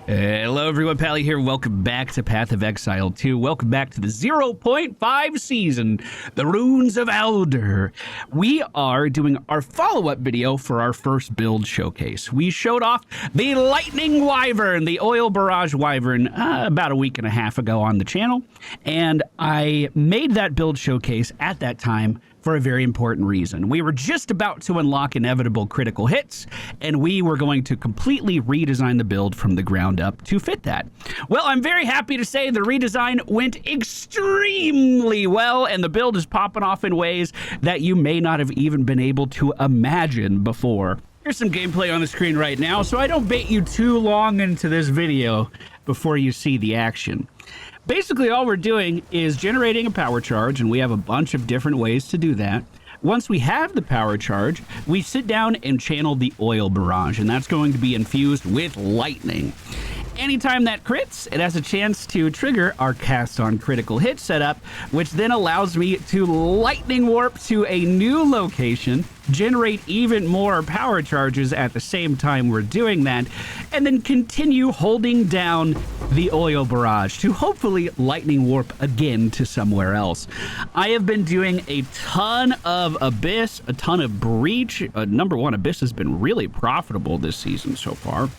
Hello everyone, Pally here. Welcome back to Path of Exile 2. Welcome back to the 0.5 season, the Runes of Elder. We are doing our follow-up video for our first build showcase. We showed off the Lightning Wyvern, the Oil Barrage Wyvern, about a week and a half ago on the channel. And I made that build showcase at that time for a very important reason. We were just about to unlock inevitable critical hits, and we were going to completely redesign the build from the ground up to fit that. Well, I'm very happy to say the redesign went extremely well, and the build is popping off in ways that you may not have even been able to imagine before. Here's some gameplay on the screen right now, so I don't bait you too long into this video before you see the action. Basically, all we're doing is generating a power charge, and we have a bunch of different ways to do that. Once we have the power charge, we sit down and channel the Oil Barrage, and that's going to be infused with lightning. Anytime that crits, it has a chance to trigger our cast on critical hit setup, which then allows me to lightning warp to a new location, generate even more power charges at the same time we're doing that, and then continue holding down the Oil Barrage to hopefully lightning warp again to somewhere else. I have been doing a ton of Abyss, a ton of Breach. Number one, Abyss has been really profitable this season so far.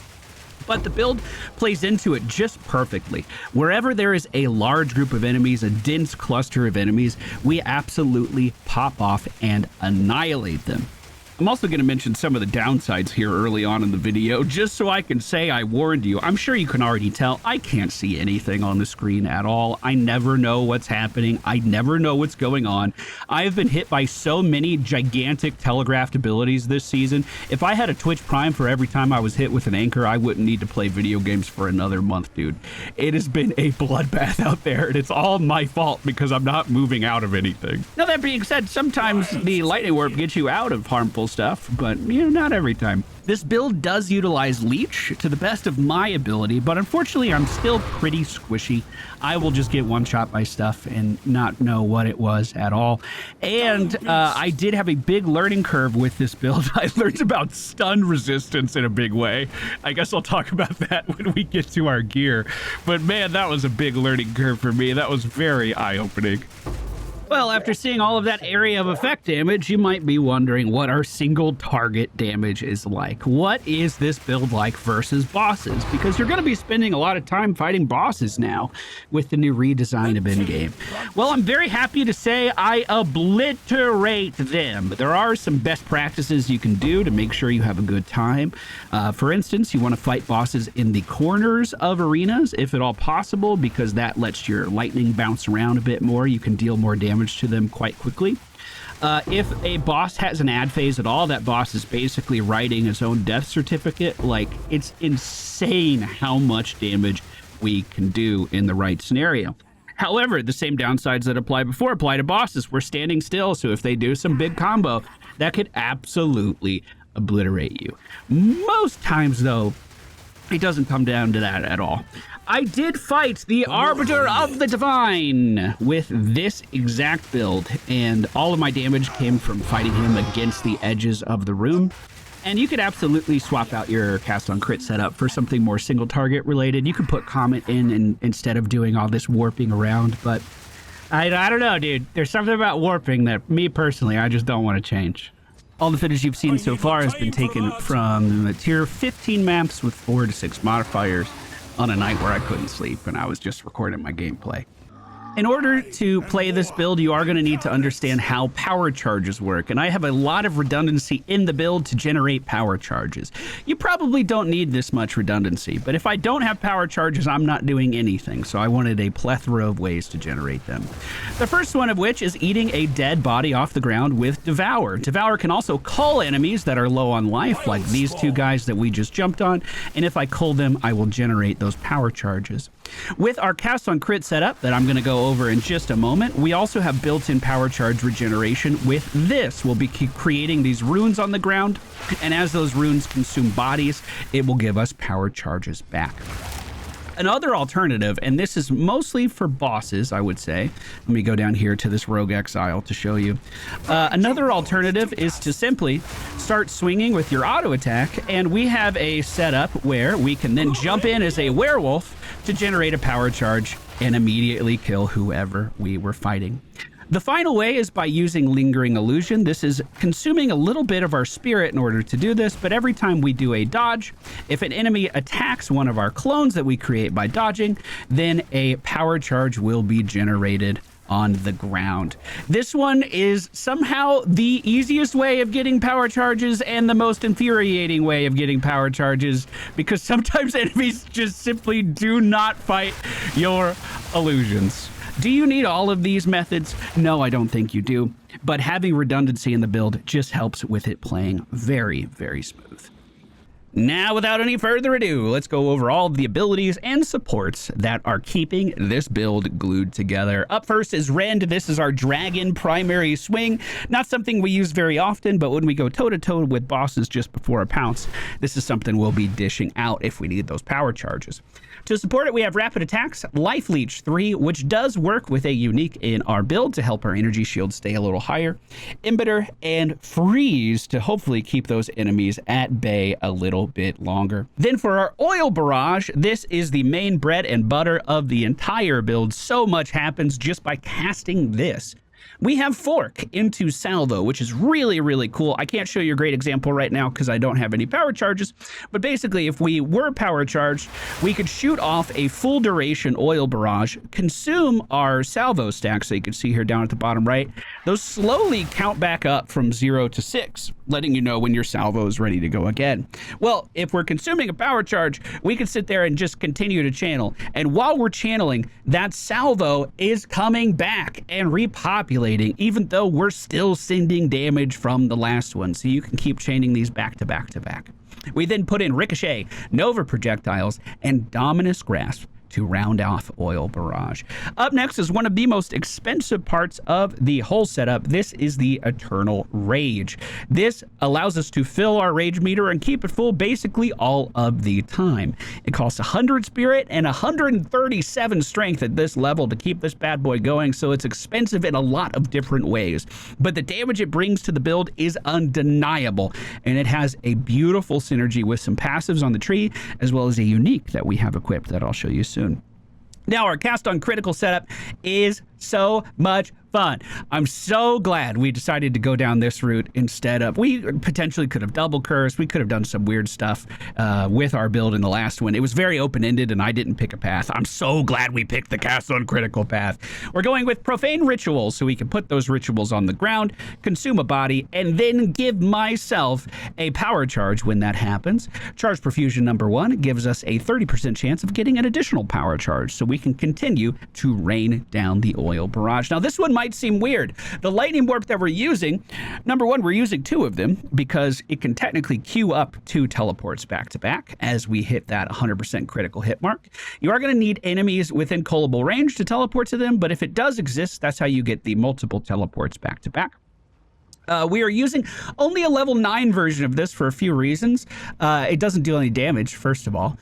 But the build plays into it just perfectly. Wherever there is a large group of enemies, a dense cluster of enemies, we absolutely pop off and annihilate them. I'm also going to mention some of the downsides here early on in the video, just so I can say I warned you. I'm sure you can already tell I can't see anything on the screen at all. I never know what's happening. I never know what's going on. I have been hit by so many gigantic telegraphed abilities this season. If I had a Twitch Prime for every time I was hit with an anchor, I wouldn't need to play video games for another month, dude. It has been a bloodbath out there, and it's all my fault because I'm not moving out of anything. Now, that being said, sometimes the lightning warp gets you out of harmful stuff, but you know, not every time. This build does utilize Leech to the best of my ability, but unfortunately I'm still pretty squishy. I will just get one shot by stuff and not know what it was at all. And I did have a big learning curve with this build. I learned about stun resistance in a big way. I guess I'll talk about that when we get to our gear. But man, that was a big learning curve for me. That was very eye-opening. Well, after seeing all of that area of effect damage, you might be wondering what our single target damage is like. What is this build like versus bosses? Because you're going to be spending a lot of time fighting bosses now with the new redesign of in-game. Well, I'm very happy to say I obliterate them. There are some best practices you can do to make sure you have a good time. For instance, you want to fight bosses in the corners of arenas, if at all possible, because that lets your lightning bounce around a bit more. You can deal more damage to them quite quickly. If a boss has an ad phase at all, that boss is basically writing his own death certificate. Like, it's insane how much damage we can do in the right scenario. However, the same downsides that apply before apply to bosses. We're standing still, so if they do some big combo, that could absolutely obliterate you. Most times, though, it doesn't come down to that at all. I did fight the Arbiter of the Divine with this exact build, and all of my damage came from fighting him against the edges of the room. And you could absolutely swap out your cast on crit setup for something more single target related. You could put Comet in and instead of doing all this warping around, but I don't know, dude. There's something about warping that, me personally, I just don't want to change. All the footage you've seen so far has been taken from tier 15 maps with 4 to 6 modifiers on a night where I couldn't sleep and I was just recording my gameplay. In order to play this build, you are going to need to understand how power charges work, and I have a lot of redundancy in the build to generate power charges. You probably don't need this much redundancy, but if I don't have power charges, I'm not doing anything, so I wanted a plethora of ways to generate them. The first one of which is eating a dead body off the ground with Devour. Devour can also cull enemies that are low on life, like these two guys that we just jumped on, and if I cull them, I will generate those power charges. With our cast on crit setup that I'm going to go over in just a moment, we also have built-in power charge regeneration with this. We'll be creating these runes on the ground, and as those runes consume bodies, it will give us power charges back. Another alternative, and this is mostly for bosses, I would say. Let me go down here to this Rogue Exile to show you. Another alternative is to simply start swinging with your auto attack, and we have a setup where we can then jump in as a werewolf to generate a power charge and immediately kill whoever we were fighting. The final way is by using Lingering Illusion. This is consuming a little bit of our spirit in order to do this, but every time we do a dodge, if an enemy attacks one of our clones that we create by dodging, then a power charge will be generated on the ground. This one is somehow the easiest way of getting power charges and the most infuriating way of getting power charges, because sometimes enemies just simply do not fight your illusions. Do you need all of these methods? No, I don't think you do, but having redundancy in the build just helps with it playing very, very smooth. Now, without any further ado, let's go over all of the abilities and supports that are keeping this build glued together. Up first is Rend. This is our dragon primary swing. Not something we use very often, but when we go toe-to-toe with bosses just before a Pounce, this is something we'll be dishing out if we need those power charges. To support it, we have Rapid Attacks, Life Leech 3, which does work with a unique in our build to help our energy shield stay a little higher, Embitter, and Freeze to hopefully keep those enemies at bay a little bit longer. Then for our Oil Barrage, this is the main bread and butter of the entire build. So much happens just by casting this. We have Fork into Salvo, which is really, really cool. I can't show you a great example right now because I don't have any power charges, but basically if we were power charged, we could shoot off a full duration Oil Barrage, consume our Salvo stack, so you can see here down at the bottom right, those slowly count back up from 0 to 6, letting you know when your Salvo is ready to go again. Well, if we're consuming a power charge, we can sit there and just continue to channel, and while we're channeling, that Salvo is coming back and repopulating, even though we're still sending damage from the last one, so you can keep chaining these back to back to back. We then put in Ricochet, Nova Projectiles, and Dominus Grasp to round off Oil Barrage. Up next is one of the most expensive parts of the whole setup. This is the Eternal Rage. This allows us to fill our rage meter and keep it full basically all of the time. It costs 100 spirit and 137 strength at this level to keep this bad boy going, so it's expensive in a lot of different ways. But the damage it brings to the build is undeniable, and it has a beautiful synergy with some passives on the tree, as well as a unique that we have equipped that I'll show you soon. Now, our cast on critical setup is so much fun. I'm so glad we decided to go down this route instead of, we potentially could have double cursed. We could have done some weird stuff with our build in the last one. It was very open-ended and I didn't pick a path. I'm so glad we picked the cast on critical path. We're going with Profane Rituals, so we can put those rituals on the ground, consume a body, and then give myself a power charge when that happens. Charge Profusion number 1 gives us a 30% chance of getting an additional power charge, so we can continue to rain down the Oil Barrage. Now, this one might seem weird. The Lightning Warp that we're using, number 1, we're using 2 of them because it can technically queue up 2 teleports back to back as we hit that 100% critical hit mark. You are going to need enemies within callable range to teleport to them, but if it does exist, that's how you get the multiple teleports back to back. We are using only a level 9 version of this for a few reasons. It doesn't do any damage, first of all.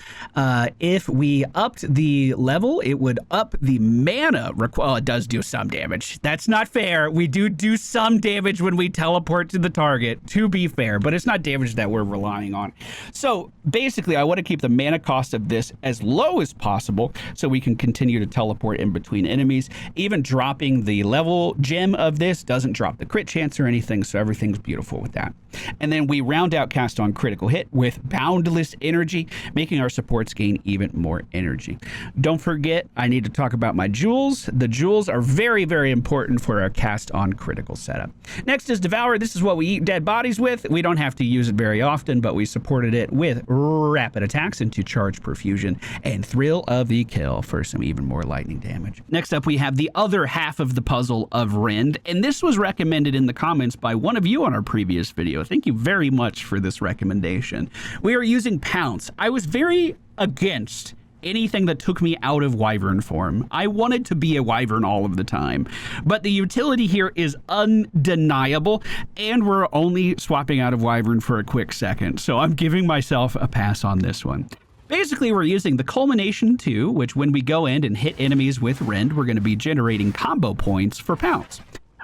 If we upped the level, it would up the mana. Well, it does do some damage. That's not fair. We do some damage when we teleport to the target, to be fair, but it's not damage that we're relying on. So basically, I want to keep the mana cost of this as low as possible so we can continue to teleport in between enemies. Even dropping the level gem of this doesn't drop the crit chance or anything, so everything's beautiful with that. And then we round out cast on critical hit with Boundless Energy, making our supports gain even more energy. Don't forget, I need to talk about my jewels. The jewels are very, very important for our cast on critical setup. Next is Devour. This is what we eat dead bodies with. We don't have to use it very often, but we supported it with Rapid Attacks into Charge Perfusion and Thrill of the Kill for some even more lightning damage. Next up, we have the other half of the puzzle of Rend, and this was recommended in the comments by one of you on our previous video. Thank you very much for this recommendation. We are using Pounce. I was very against anything that took me out of Wyvern form. I wanted to be a Wyvern all of the time, but the utility here is undeniable, and we're only swapping out of Wyvern for a quick second, so I'm giving myself a pass on this one. Basically, we're using the Culmination 2, which when we go in and hit enemies with Rend, we're going to be generating combo points for Pounce.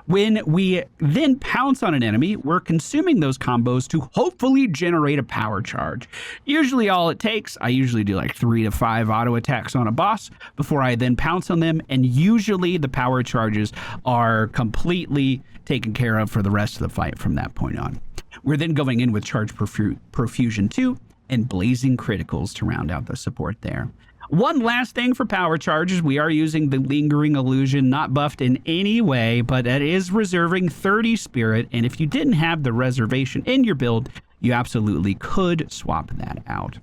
When we then pounce on an enemy, we're consuming those combos to hopefully generate a power charge. Usually all it takes, I usually do like 3 to 5 auto attacks on a boss before I then pounce on them, and usually the power charges are completely taken care of for the rest of the fight from that point on. We're then going in with Charge Profusion 2 and Blazing Criticals to round out the support there. One last thing for power charges, we are using the Lingering Illusion, not buffed in any way, but it is reserving 30 spirit, and if you didn't have the reservation in your build, you absolutely could swap that out.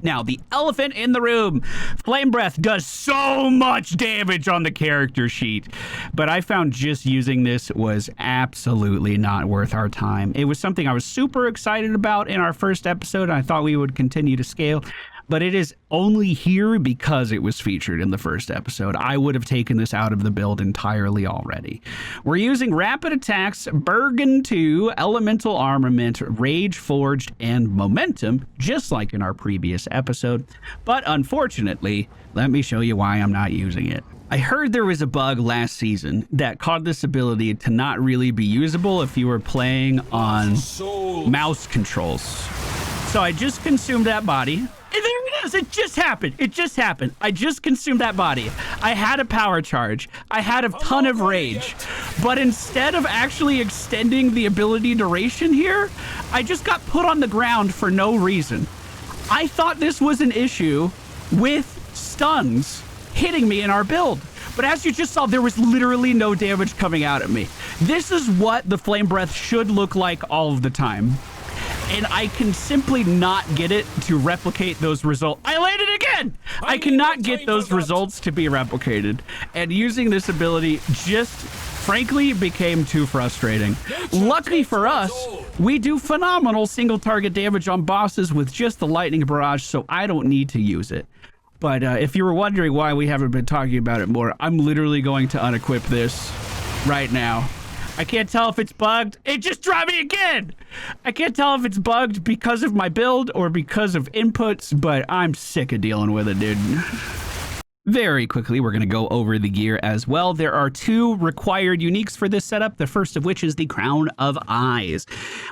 Now, the elephant in the room. Flame Breath does so much damage on the character sheet, but I found just using this was absolutely not worth our time. It was something I was super excited about in our first episode, and I thought we would continue to scale, but it is only here because it was featured in the first episode. I would have taken this out of the build entirely already. We're using Rapid Attacks, Bergen 2, Elemental Armament, Rage Forged, and Momentum, just like in our previous episode. But unfortunately, let me show you why I'm not using it. I heard there was a bug last season that caused this ability to not really be usable if you were playing on mouse controls. So I just consumed that body. And there it is. It just happened. It just happened. I just consumed that body. I had a power charge. I had a ton of rage. But instead of actually extending the ability duration here, I just got put on the ground for no reason. I thought this was an issue with stuns hitting me in our build. But as you just saw, there was literally no damage coming out at me. This is what the Flame Breath should look like all of the time. And I can simply not get it to replicate those results. I landed again! I cannot get those results to be replicated. And using this ability just, frankly, became too frustrating. Luckily for us, we do phenomenal single target damage on bosses with just the Lightning Barrage, so I don't need to use it. But if you were wondering why we haven't been talking about it more, I'm literally going to unequip this right now. I can't tell if it's bugged. It just dropped me again. I can't tell if it's bugged because of my build or because of inputs, but I'm sick of dealing with it, dude. Very quickly, we're going to go over the gear as well. There are 2 required uniques for this setup, the first of which is the Crown of Eyes.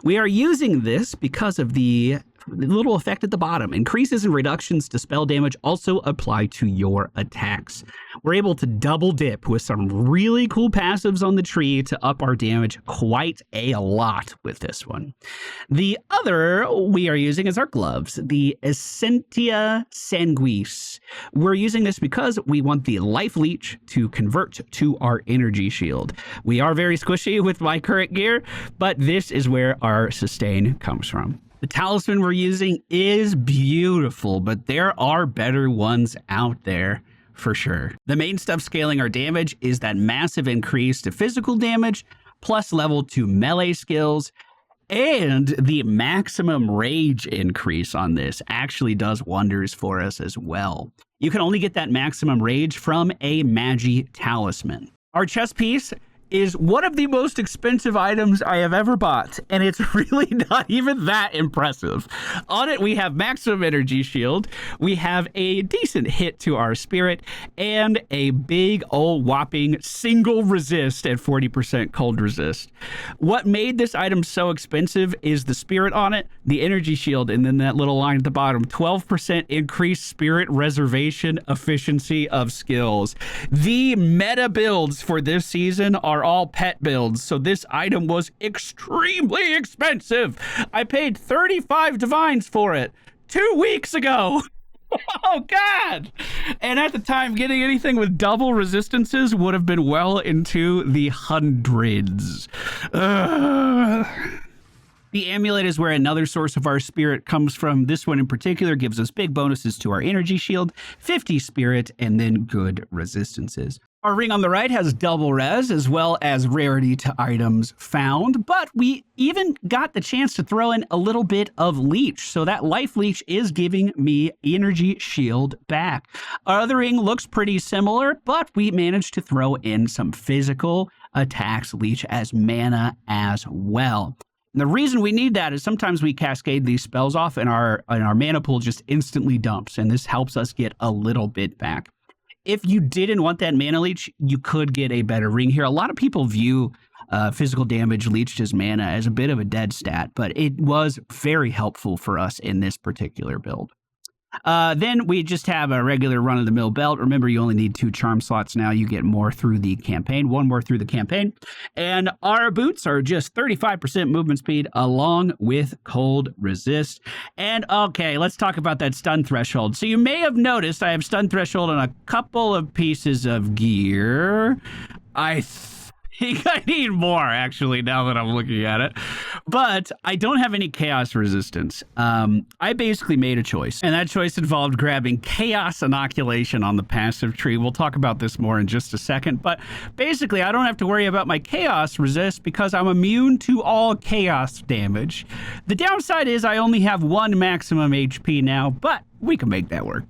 We are using this because of the little effect at the bottom. Increases and reductions to spell damage also apply to your attacks. We're able to double dip with some really cool passives on the tree to up our damage quite a lot with this one. The other we are using is our gloves, the Essentia Sanguis. We're using this because we want the Life Leech to convert to our energy shield. We are very squishy with my current gear, but this is where our sustain comes from. The talisman we're using is beautiful, but there are better ones out there for sure. The main stuff scaling our damage is that massive increase to physical damage, plus level 2 melee skills, and the maximum rage increase on this actually does wonders for us as well. You can only get that maximum rage from a Magi talisman. Our chest piece is one of the most expensive items I have ever bought, and it's really not even that impressive. On it, we have maximum energy shield, we have a decent hit to our spirit, and a big old whopping single resist at 40% cold resist. What made this item so expensive is the spirit on it, the energy shield, and then that little line at the bottom, 12% increased spirit reservation efficiency of skills. The meta builds for this season are all pet builds, so this item was extremely expensive. I paid 35 divines for it 2 weeks ago. Oh god! And at the time, getting anything with double resistances would have been well into the hundreds. The amulet is where another source of our spirit comes from. This one in particular gives us big bonuses to our energy shield, 50 spirit, and then good resistances. Our ring on the right has double res as well as rarity to items found, but we even got the chance to throw in a little bit of leech. So that life leech is giving me energy shield back. Our other ring looks pretty similar, but we managed to throw in some physical attacks leech as mana as well. And the reason we need that is sometimes we cascade these spells off and our mana pool just instantly dumps, and this helps us get a little bit back. If you didn't want that mana leech, you could get a better ring here. A lot of people view physical damage leeched as mana as a bit of a dead stat, but it was very helpful for us in this particular build. Then we just have a regular run-of-the-mill belt. Remember, you only need 2 charm slots now. You get more through the campaign, 1 more through the campaign. And our boots are just 35% movement speed along with cold resist. And okay, let's talk about that stun threshold. So you may have noticed I have stun threshold on a couple of pieces of gear. I think I need more, actually, now that I'm looking at it. But I don't have any chaos resistance. I basically made a choice, and that choice involved grabbing chaos inoculation on the passive tree. We'll talk about this more in just a second, but basically I don't have to worry about my chaos resist because I'm immune to all chaos damage. The downside is I only have 1 maximum HP now, but we can make that work.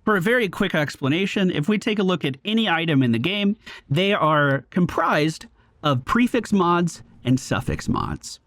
For a very quick explanation, if we take a look at any item in the game, they are comprised of prefix mods and suffix mods.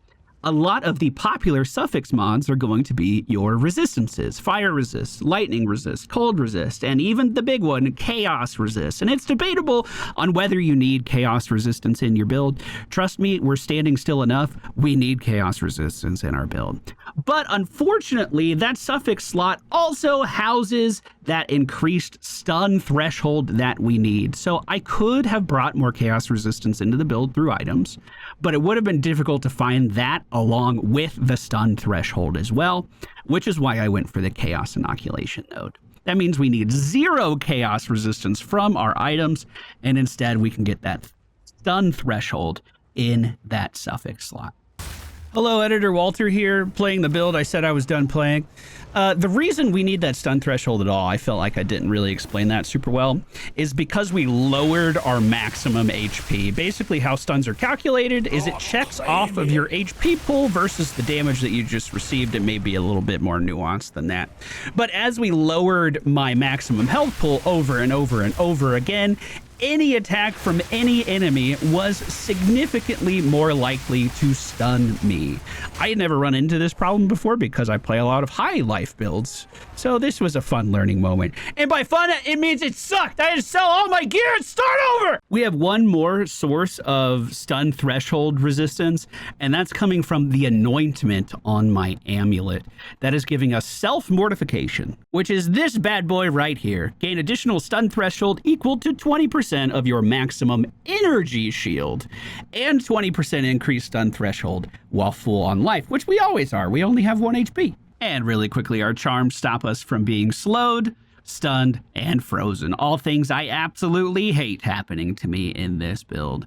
A lot of the popular suffix mods are going to be your resistances: fire resist, lightning resist, cold resist, and even the big one, chaos resist. And it's debatable on whether you need chaos resistance in your build. Trust me, we're standing still enough. We need chaos resistance in our build. But unfortunately, that suffix slot also houses that increased stun threshold that we need. So I could have brought more chaos resistance into the build through items, but it would have been difficult to find that along with the stun threshold as well, which is why I went for the chaos inoculation node. That means we need 0 chaos resistance from our items, and instead we can get that stun threshold in that suffix slot. Hello, Editor Walter here, playing the build I said I was done playing. The reason we need that stun threshold at all, I felt like I didn't really explain that super well, is because we lowered our maximum HP. Basically, how stuns are calculated is it checks off of your HP pool versus the damage that you just received. It may be a little bit more nuanced than that. But as we lowered my maximum health pool over and over and over again, any attack from any enemy was significantly more likely to stun me. I had never run into this problem before because I play a lot of high life builds, so this was a fun learning moment. And by fun, it means it sucked. I had to sell all my gear and start over! We have one more source of stun threshold resistance, and that's coming from the anointment on my amulet. That is giving us self-mortification, which is this bad boy right here. Gain additional stun threshold equal to 20% of your maximum energy shield and 20% increased stun threshold while full on life, which we always are. We only have 1 HP. And really quickly, our charms stop us from being slowed, stunned, and frozen. All things I absolutely hate happening to me in this build.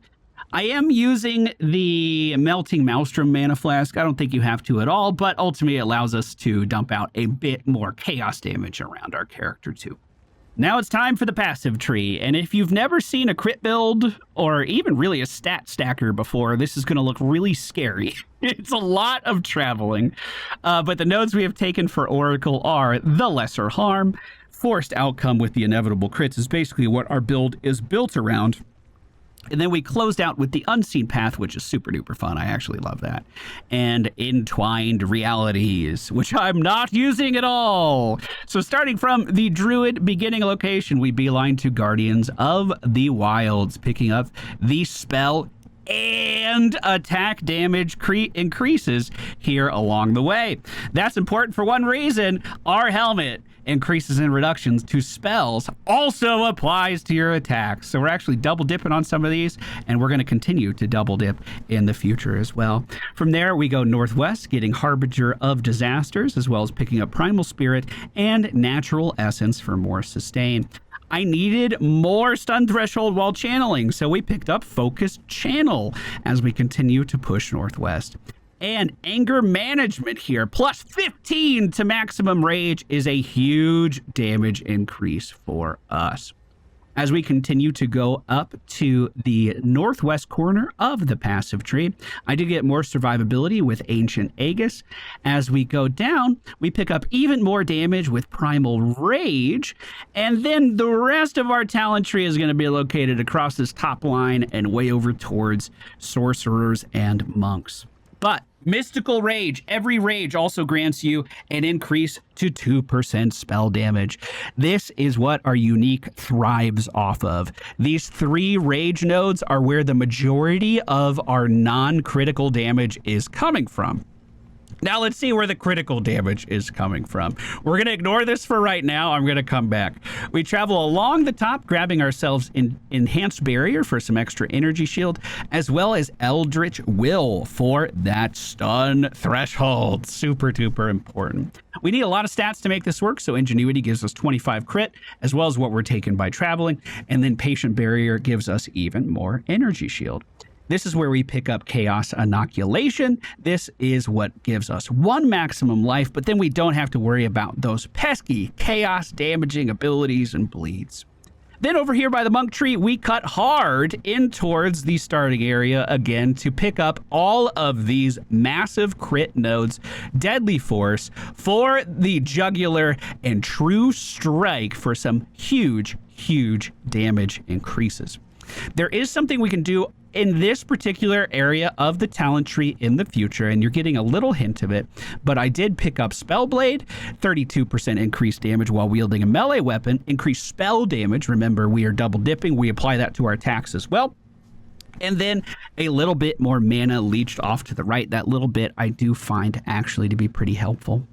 I am using the Melting Maelstrom Mana Flask. I don't think you have to at all, but ultimately it allows us to dump out a bit more chaos damage around our character too. Now it's time for the passive tree, and if you've never seen a crit build or even really a stat stacker before, this is going to look really scary. It's a lot of traveling, but the nodes we have taken for Oracle are the Lesser Harm. Forced Outcome with the inevitable crits is basically what our build is built around. And then we closed out with the Unseen Path, which is super duper fun. I actually love that. And Entwined Realities, which I'm not using at all. So starting from the Druid beginning location, we beeline to Guardians of the Wilds, picking up the spell and attack damage increases here along the way. That's important for one reason. Our helmet increases and reductions to spells also applies to your attacks. So we're actually double dipping on some of these, and we're going to continue to double dip in the future as well. From there, we go northwest, getting Harbinger of Disasters, as well as picking up Primal Spirit and Natural Essence for more sustain. I needed more stun threshold while channeling, so we picked up Focused Channel as we continue to push northwest. And anger management here, plus 15 to maximum rage, is a huge damage increase for us. As we continue to go up to the northwest corner of the passive tree, I do get more survivability with Ancient Aegis. As we go down, we pick up even more damage with Primal Rage, and then the rest of our talent tree is going to be located across this top line and way over towards Sorcerers and Monks. But Mystical Rage. Every rage also grants you an increase to 2% spell damage. This is what our unique thrives off of. These 3 rage nodes are where the majority of our non-critical damage is coming from. Now let's see where the critical damage is coming from. We're going to ignore this for right now. I'm going to come back. We travel along the top, grabbing ourselves an Enhanced Barrier for some extra energy shield, as well as Eldritch Will for that stun threshold. Super duper important. We need a lot of stats to make this work, so Ingenuity gives us 25 crit, as well as what we're taking by traveling, and then Patient Barrier gives us even more energy shield. This is where we pick up Chaos Inoculation. This is what gives us 1 maximum life, but then we don't have to worry about those pesky chaos damaging abilities and bleeds. Then over here by the monk tree, we cut hard in towards the starting area again to pick up all of these massive crit nodes, Deadly Force for the Jugular, and True Strike for some huge damage increases. There is something we can do in this particular area of the talent tree in the future, and you're getting a little hint of it, but I did pick up Spellblade, 32% increased damage while wielding a melee weapon, increased spell damage. Remember, we are double dipping. We apply that to our attacks as well. And then a little bit more mana leached off to the right. That little bit I do find actually to be pretty helpful.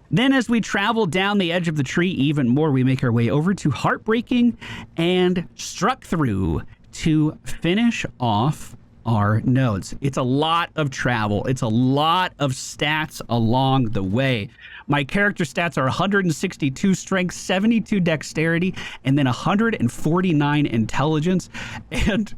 Then as we travel down the edge of the tree even more, we make our way over to Heartbreaking and Struck Through to finish off our nodes. It's a lot of travel. It's a lot of stats along the way. My character stats are 162 strength, 72 dexterity, and then 149 intelligence. And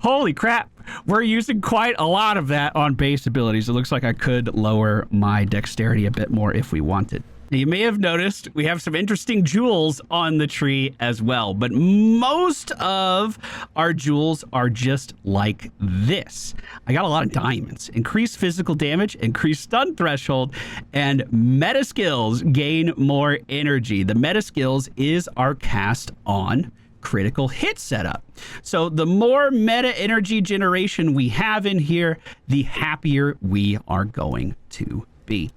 holy crap, we're using quite a lot of that on base abilities. It looks like I could lower my dexterity a bit more if we wanted. Now, you may have noticed we have some interesting jewels on the tree as well, but most of our jewels are just like this. I got a lot of diamonds. Increased physical damage, increased stun threshold, and meta skills gain more energy. The meta skills is our cast on critical hit setup. So the more meta energy generation we have in here, the happier we are going to be.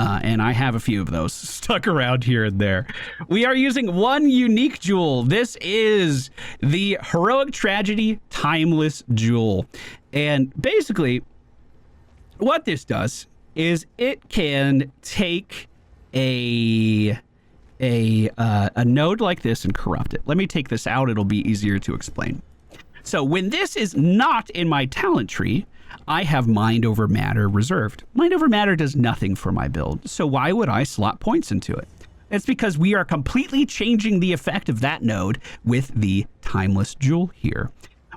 And I have a few of those stuck around here and there. We are using 1 unique jewel. This is the Heroic Tragedy Timeless Jewel. And basically, what this does is it can take a node like this and corrupt it. Let me take this out. It'll be easier to explain. So when this is not in my talent tree, I have Mind Over Matter reserved. Mind Over Matter does nothing for my build, so why would I slot points into it? It's because we are completely changing the effect of that node with the Timeless Jewel here.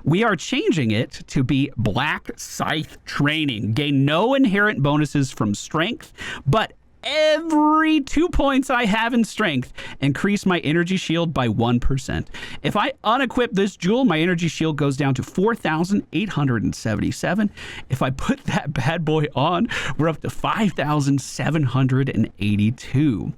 We are changing it to be Black Scythe Training. Gain no inherent bonuses from strength, but every 2 points I have in strength, increase my energy shield by 1%. If I unequip this jewel, my energy shield goes down to 4,877. If I put that bad boy on, we're up to 5,782.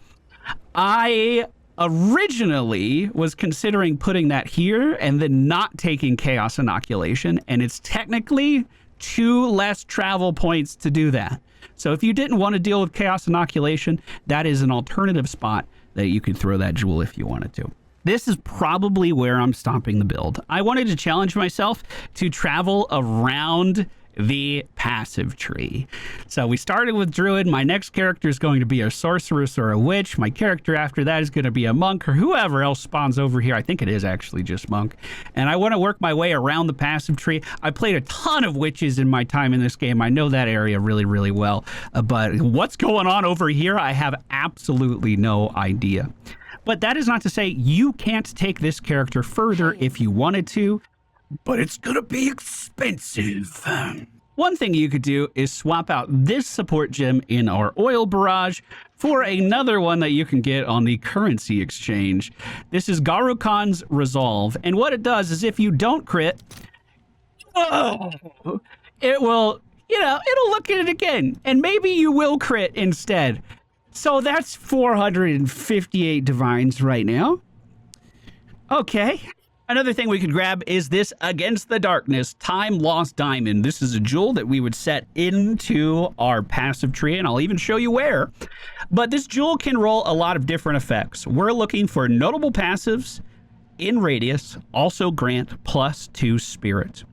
I originally was considering putting that here and then not taking Chaos Inoculation, and it's technically 2 less travel points to do that. So if you didn't want to deal with Chaos Inoculation, that is an alternative spot that you could throw that jewel if you wanted to. This is probably where I'm stopping the build. I wanted to challenge myself to travel around the passive tree. So we started with Druid. My next character is going to be a sorceress or a witch. My character after that is going to be a monk or whoever else spawns over here. I think it is actually just monk. And I want to work my way around the passive tree. I played a ton of witches in my time in this game. I know that area really well. But what's going on over here, I have absolutely no idea. But that is not to say you can't take this character further if you wanted to, but it's gonna be expensive. One thing you could do is swap out this support gem in our oil barrage for another one that you can get on the currency exchange. This is Garukan's Resolve, and what it does is if you don't crit, it will, it'll look at it again, and maybe you will crit instead. So that's 458 divines right now. Okay. Another thing we could grab is this Against the Darkness Time Lost Diamond. This is a jewel that we would set into our passive tree, and I'll even show you where. But this jewel can roll a lot of different effects. We're looking for notable passives in radius, also grant +2 spirit.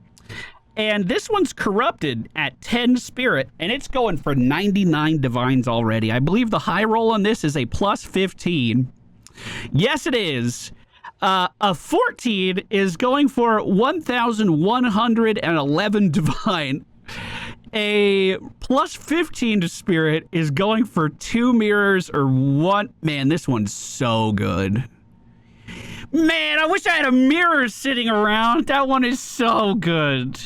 And this one's corrupted at 10 spirit, and it's going for 99 divines already. I believe the high roll on this is a +15. Yes, it is. A 14 is going for 1,111 divine. A +15 to spirit is going for 2 mirrors or 1. Man, this one's so good. Man, I wish I had a mirror sitting around. That one is so good.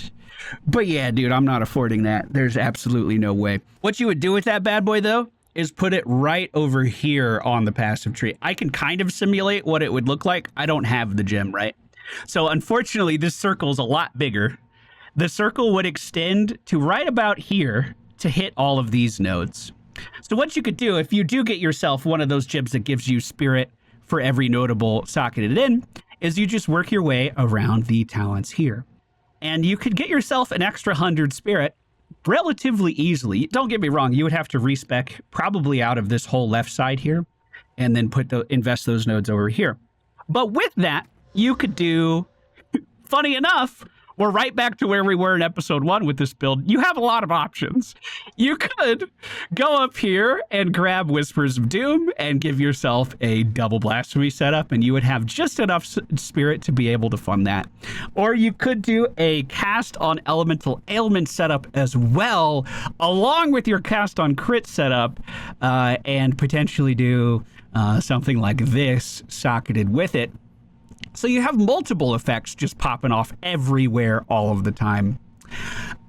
But yeah, dude, I'm not affording that. There's absolutely no way. What you would do with that bad boy, though, is put it right over here on the passive tree. I can kind of simulate what it would look like. I don't have the gem, right? So unfortunately, this circle is a lot bigger. The circle would extend to right about here to hit all of these nodes. So what you could do, if you do get yourself one of those gems that gives you spirit for every notable socketed in, is you just work your way around the talents here. And you could get yourself an extra 100 spirit relatively easily. Don't get me wrong, you would have to respec probably out of this whole left side here and then invest those nodes over here. But with that, you could do, funny enough, we're right back to where we were in episode 1 with this build. You have a lot of options. You could go up here and grab Whispers of Doom and give yourself a double blasphemy setup, and you would have just enough spirit to be able to fund that. Or you could do a cast on elemental ailment setup as well, along with your cast on crit setup, and potentially do something like this socketed with it. So you have multiple effects just popping off everywhere all of the time.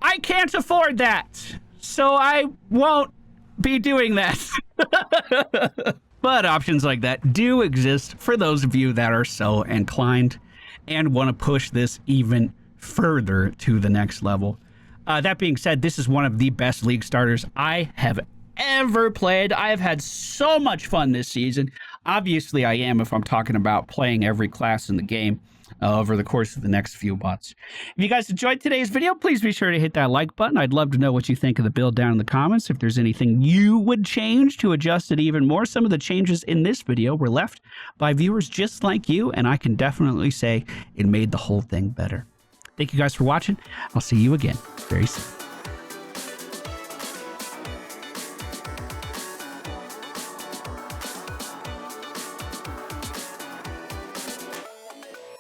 I can't afford that, so I won't be doing that. But options like that do exist for those of you that are so inclined and want to push this even further to the next level. That being said, this is one of the best League starters I have ever played. I have had so much fun this season. Obviously, I am if I'm talking about playing every class in the game over the course of the next few months. If you guys enjoyed today's video, please be sure to hit that like button. I'd love to know what you think of the build down in the comments. If there's anything you would change to adjust it even more. Some of the changes in this video were left by viewers just like you, and I can definitely say it made the whole thing better. Thank you guys for watching. I'll see you again very soon.